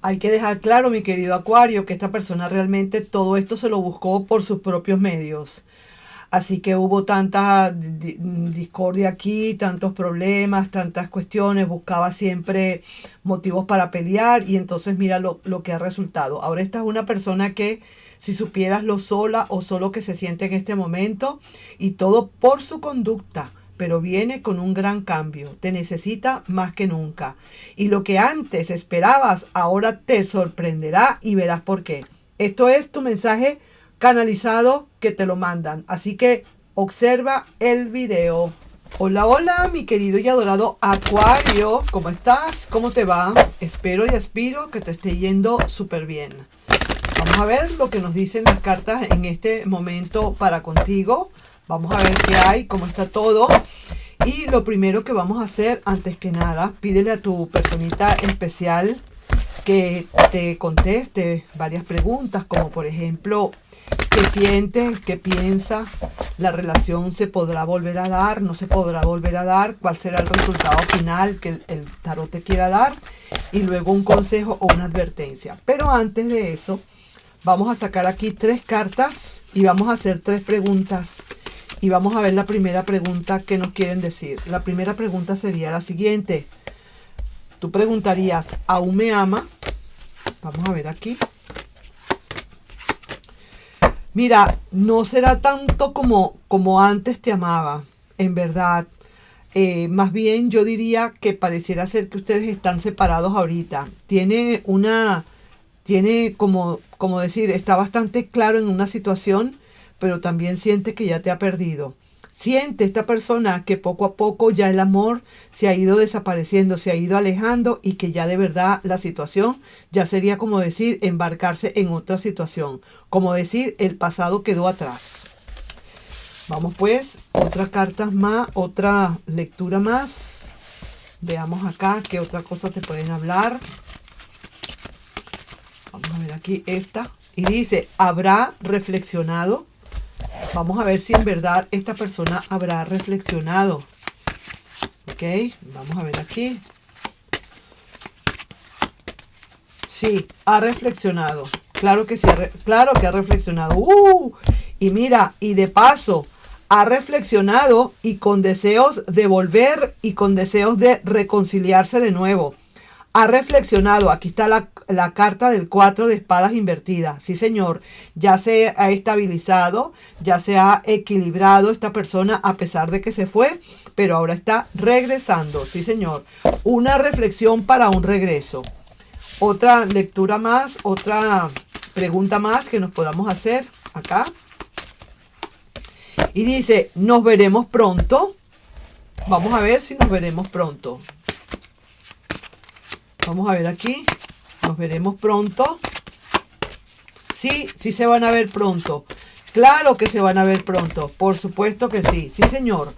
Hay que dejar claro, mi querido Acuario, que esta persona realmente todo esto se lo buscó por sus propios medios. Así que hubo tanta discordia aquí, tantos problemas, tantas cuestiones, buscaba siempre motivos para pelear y entonces mira lo que ha resultado. Ahora esta es una persona que si supieras lo sola o solo que se siente en este momento y todo por su conducta, pero viene con un gran cambio, te necesita más que nunca. Y lo que antes esperabas, ahora te sorprenderá y verás por qué. Esto es tu mensaje canalizado que te lo mandan. Así que observa el video. Hola, hola, mi querido y adorado Acuario. ¿Cómo estás? ¿Cómo te va? Espero y aspiro que te esté yendo súper bien. Vamos a ver lo que nos dicen las cartas en este momento para contigo. Vamos a ver qué hay, cómo está todo. Y lo primero que vamos a hacer, antes que nada, pídele a tu personita especial que te conteste varias preguntas, como por ejemplo, ¿qué siente? ¿Qué piensa? ¿La relación se podrá volver a dar? ¿No se podrá volver a dar? ¿Cuál será el resultado final que el tarot te quiera dar? Y luego un consejo o una advertencia. Pero antes de eso, vamos a sacar aquí 3 cartas y vamos a hacer 3 preguntas. Y vamos a ver la primera pregunta que nos quieren decir. La primera pregunta sería la siguiente. Tú preguntarías, ¿aún me ama? Vamos a ver aquí. Mira, no será tanto como antes te amaba, en verdad. Más bien yo diría que pareciera ser que ustedes están separados ahorita. Tiene como decir, está bastante claro en una situación, pero también siente que ya te ha perdido. Siente esta persona que poco a poco ya el amor se ha ido desapareciendo, se ha ido alejando y que ya de verdad la situación ya sería como decir embarcarse en otra situación, como decir el pasado quedó atrás. Vamos pues, otra carta más, otra lectura más. Veamos acá qué otra cosa te pueden hablar. Vamos a ver aquí esta. Y dice, ¿habrá reflexionado? Vamos a ver si en verdad esta persona habrá reflexionado. Ok, vamos a ver aquí. Sí, ha reflexionado. Claro que sí, claro que ha reflexionado. Y mira, y de paso, ha reflexionado y con deseos de volver y con deseos de reconciliarse de nuevo. Ha reflexionado, aquí está la carta del 4 de espadas invertida. Sí, señor, ya se ha estabilizado, ya se ha equilibrado esta persona a pesar de que se fue, pero ahora está regresando. Sí, señor, una reflexión para un regreso. Otra lectura más, otra pregunta más que nos podamos hacer acá. Y dice, ¿nos veremos pronto? Vamos a ver si nos veremos pronto. Vamos a ver aquí. Nos veremos pronto. Sí, sí se van a ver pronto. Claro que se van a ver pronto. Por supuesto que sí. Sí, señor.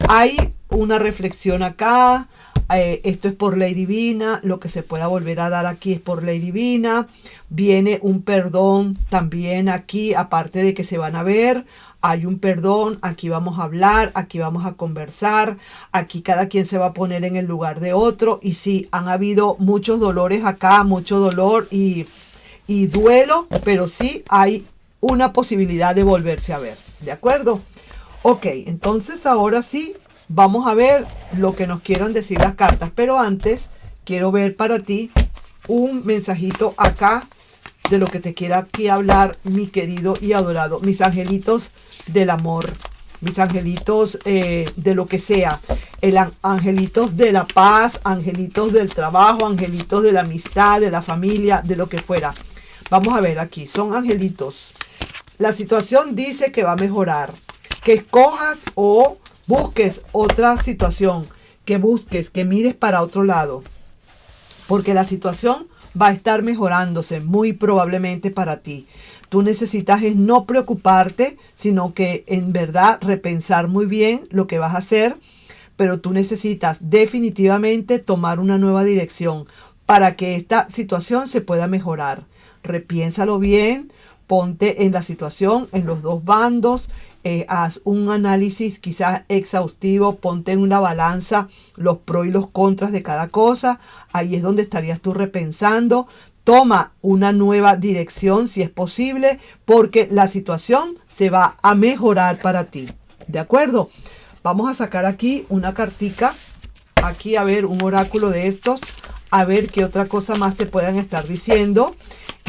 Hay una reflexión acá. Esto es por ley divina. Lo que se pueda volver a dar aquí es por ley divina. Viene un perdón también aquí. Aparte de que se van a ver. Hay un perdón, aquí vamos a hablar, aquí vamos a conversar, aquí cada quien se va a poner en el lugar de otro. Y sí, han habido muchos dolores acá, mucho dolor y duelo, pero sí hay una posibilidad de volverse a ver, ¿de acuerdo? Ok, entonces ahora sí, vamos a ver lo que nos quieran decir las cartas, pero antes quiero ver para ti un mensajito acá de lo que te quiera aquí hablar, mi querido y adorado, mis angelitos del amor, mis angelitos de lo que sea, angelitos de la paz, angelitos del trabajo, angelitos de la amistad, de la familia, de lo que fuera. Vamos a ver aquí, son angelitos. La situación dice que va a mejorar, que escojas o busques otra situación, que busques, que mires para otro lado, porque la situación va a estar mejorándose muy probablemente para ti. Tú necesitas es no preocuparte, sino que en verdad repensar muy bien lo que vas a hacer, pero tú necesitas definitivamente tomar una nueva dirección para que esta situación se pueda mejorar. Repiénsalo bien, ponte en la situación, en los dos bandos, haz un análisis quizás exhaustivo, ponte en una balanza los pros y los contras de cada cosa. Ahí es donde estarías tú repensando. Toma una nueva dirección si es posible, porque la situación se va a mejorar para ti. ¿De acuerdo? Vamos a sacar aquí una cartica. Aquí a ver un oráculo de estos. A ver qué otra cosa más te puedan estar diciendo.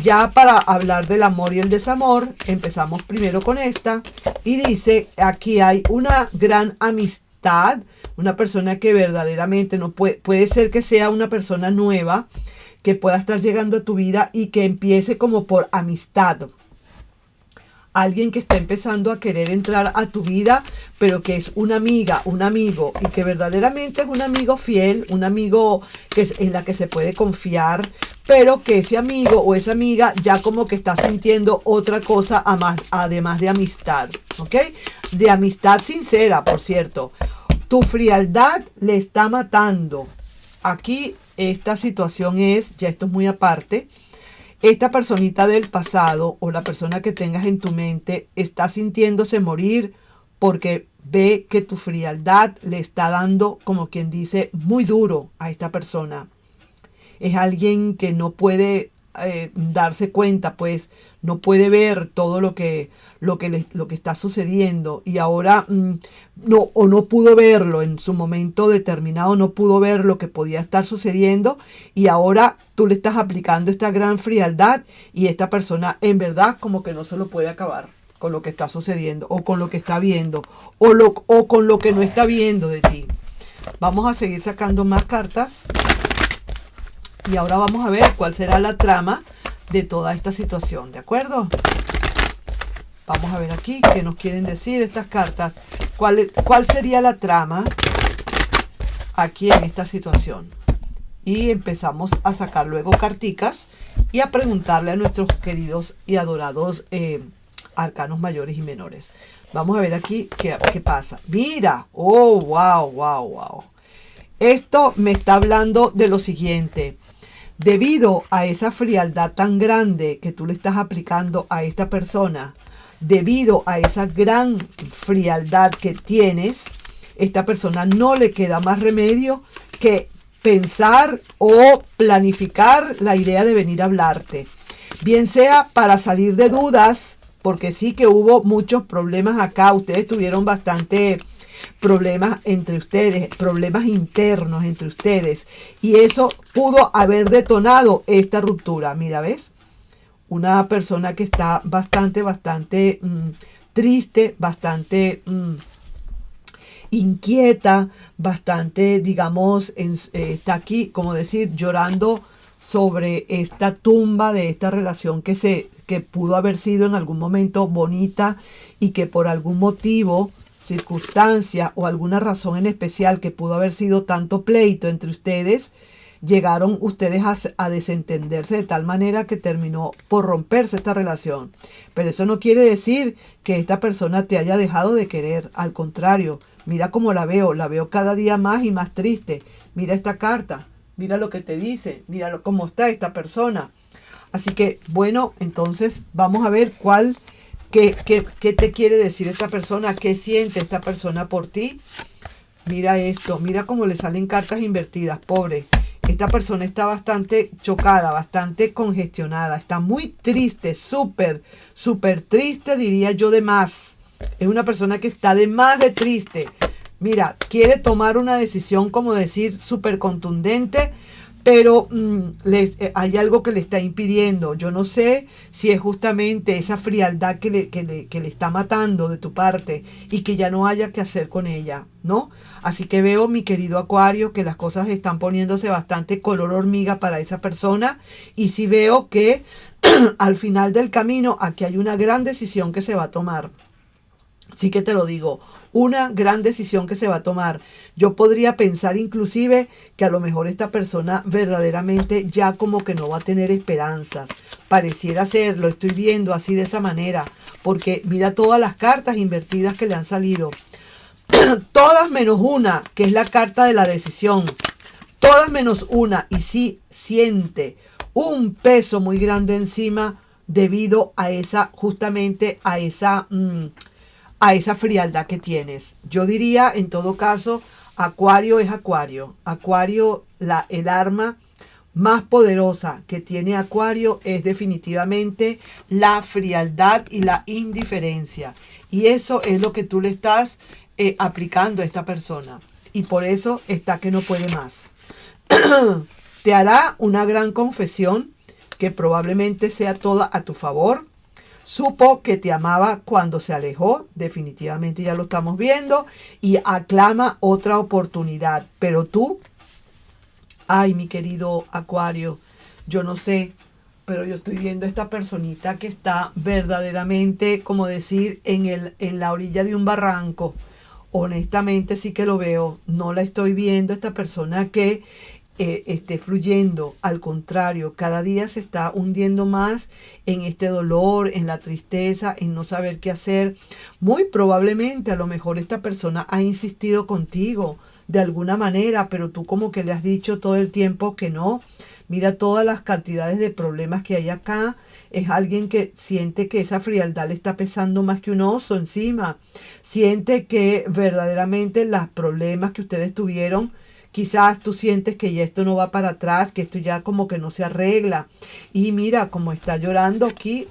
Ya para hablar del amor y el desamor, empezamos primero con esta. Y dice, aquí hay una gran amistad. Una persona que verdaderamente no puede ser que sea una persona nueva que pueda estar llegando a tu vida y que empiece como por amistad. Alguien que está empezando a querer entrar a tu vida, pero que es una amiga, un amigo, y que verdaderamente es un amigo fiel, un amigo en la que se puede confiar, pero que ese amigo o esa amiga ya como que está sintiendo otra cosa además de amistad, ¿ok? De amistad sincera, por cierto. Tu frialdad le está matando. Aquí esta situación ya esto es muy aparte. Esta personita del pasado o la persona que tengas en tu mente está sintiéndose morir porque ve que tu frialdad le está dando, como quien dice, muy duro a esta persona. Es alguien que no puede darse cuenta, pues no puede ver todo lo que está sucediendo y ahora no pudo verlo en su momento determinado, no pudo ver lo que podía estar sucediendo y ahora tú le estás aplicando esta gran frialdad y esta persona en verdad como que no se lo puede acabar con lo que está sucediendo o con lo que está viendo o con lo que no está viendo de ti. Vamos a seguir sacando más cartas. Y ahora vamos a ver cuál será la trama de toda esta situación, ¿de acuerdo? Vamos a ver aquí qué nos quieren decir estas cartas. ¿Cuál sería la trama aquí en esta situación? Y empezamos a sacar luego carticas y a preguntarle a nuestros queridos y adorados arcanos mayores y menores. Vamos a ver aquí qué pasa. Mira, oh, wow, wow, wow. Esto me está hablando de lo siguiente. Debido a esa frialdad tan grande que tú le estás aplicando a esta persona, debido a esa gran frialdad que tienes, esta persona no le queda más remedio que pensar o planificar la idea de venir a hablarte. Bien sea para salir de dudas, porque sí que hubo muchos problemas acá, ustedes tuvieron bastante problemas entre ustedes, problemas internos entre ustedes y eso pudo haber detonado esta ruptura. Mira, ¿ves? Una persona que está bastante triste, bastante inquieta, bastante, digamos, está aquí, como decir, llorando sobre esta tumba de esta relación que pudo haber sido en algún momento bonita y que por algún motivo, circunstancia o alguna razón en especial que pudo haber sido tanto pleito entre ustedes, llegaron ustedes a desentenderse de tal manera que terminó por romperse esta relación. Pero eso no quiere decir que esta persona te haya dejado de querer. Al contrario, mira cómo la veo cada día más y más triste. Mira esta carta, mira lo que te dice, mira cómo está esta persona. Así que, bueno, entonces vamos a ver ¿qué te quiere decir esta persona? ¿Qué siente esta persona por ti? Mira esto, mira cómo le salen cartas invertidas, pobre. Esta persona está bastante chocada, bastante congestionada, está muy triste, súper triste, diría yo, de más. Es una persona que está de más de triste. Mira, quiere tomar una decisión, como decir, súper contundente, pero hay algo que le está impidiendo. Yo no sé si es justamente esa frialdad que le está matando de tu parte y que ya no haya que hacer con ella, ¿no? Así que veo, mi querido Acuario, que las cosas están poniéndose bastante color hormiga para esa persona. Y sí veo que al final del camino aquí hay una gran decisión que se va a tomar. Sí que te lo digo, una gran decisión que se va a tomar. Yo podría pensar inclusive que a lo mejor esta persona verdaderamente ya como que no va a tener esperanzas. Pareciera ser, lo estoy viendo así de esa manera, porque mira todas las cartas invertidas que le han salido. Todas menos una, que es la carta de la decisión. Todas menos una, y sí siente un peso muy grande encima debido a justamente a esa frialdad que tienes. Yo diría, en todo caso, Acuario es Acuario. Acuario, el arma más poderosa que tiene Acuario es definitivamente la frialdad y la indiferencia. Y eso es lo que tú le estás aplicando a esta persona. Y por eso está que no puede más. Te hará una gran confesión que probablemente sea toda a tu favor. Supo que te amaba cuando se alejó, definitivamente ya lo estamos viendo, y aclama otra oportunidad. Pero tú, ay, mi querido Acuario, yo no sé, pero yo estoy viendo esta personita que está verdaderamente, como decir, en la orilla de un barranco. Honestamente sí que lo veo, no la estoy viendo, esta persona que esté fluyendo. Al contrario, cada día se está hundiendo más en este dolor, en la tristeza, en no saber qué hacer. Muy probablemente a lo mejor esta persona ha insistido contigo de alguna manera, pero tú como que le has dicho todo el tiempo que no. Mira todas las cantidades de problemas que hay acá. Es alguien que siente que esa frialdad le está pesando más que un oso encima. Siente que verdaderamente los problemas que ustedes tuvieron, quizás tú sientes que ya esto no va para atrás, que esto ya como que no se arregla. Y mira cómo está llorando aquí,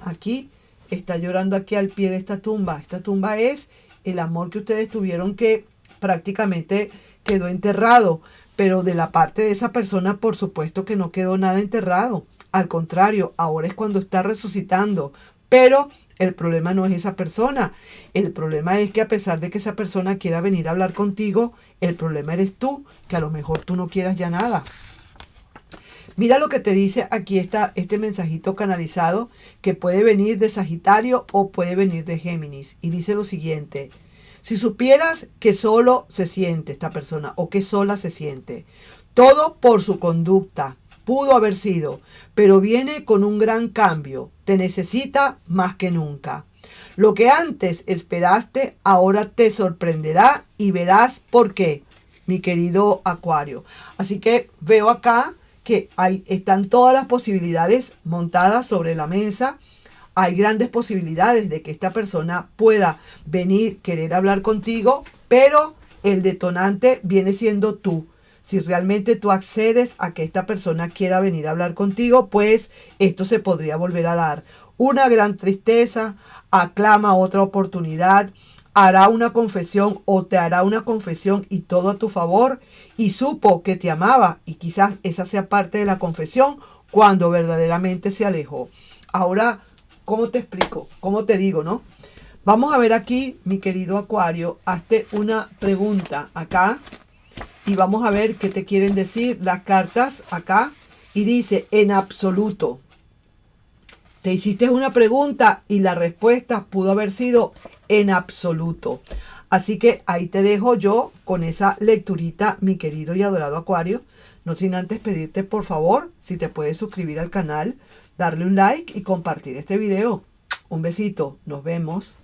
está llorando aquí al pie de esta tumba. Esta tumba es el amor que ustedes tuvieron que prácticamente quedó enterrado. Pero de la parte de esa persona, por supuesto que no quedó nada enterrado. Al contrario, ahora es cuando está resucitando. Pero el problema no es esa persona. El problema es que a pesar de que esa persona quiera venir a hablar contigo, el problema eres tú, que a lo mejor tú no quieras ya nada. Mira lo que te dice aquí este mensajito canalizado, que puede venir de Sagitario o puede venir de Géminis. Y dice lo siguiente: si supieras que solo se siente esta persona o que sola se siente, todo por su conducta, pudo haber sido, pero viene con un gran cambio, te necesita más que nunca. Lo que antes esperaste ahora te sorprenderá y verás por qué, mi querido Acuario. Así que veo acá que están todas las posibilidades montadas sobre la mesa. Hay grandes posibilidades de que esta persona pueda venir, querer hablar contigo, pero el detonante viene siendo tú. Si realmente tú accedes a que esta persona quiera venir a hablar contigo, pues esto se podría volver a dar. Una gran tristeza, aclama otra oportunidad, hará una confesión o te hará una confesión y todo a tu favor, y supo que te amaba y quizás esa sea parte de la confesión cuando verdaderamente se alejó. Ahora, ¿cómo te explico? ¿Cómo te digo, no? Vamos a ver aquí, mi querido Acuario, hazte una pregunta acá y vamos a ver qué te quieren decir las cartas acá. Y dice, en absoluto. Te hiciste una pregunta y la respuesta pudo haber sido en absoluto. Así que ahí te dejo yo con esa lecturita, mi querido y adorado Acuario. No sin antes pedirte, por favor, si te puedes suscribir al canal, darle un like y compartir este video. Un besito, nos vemos.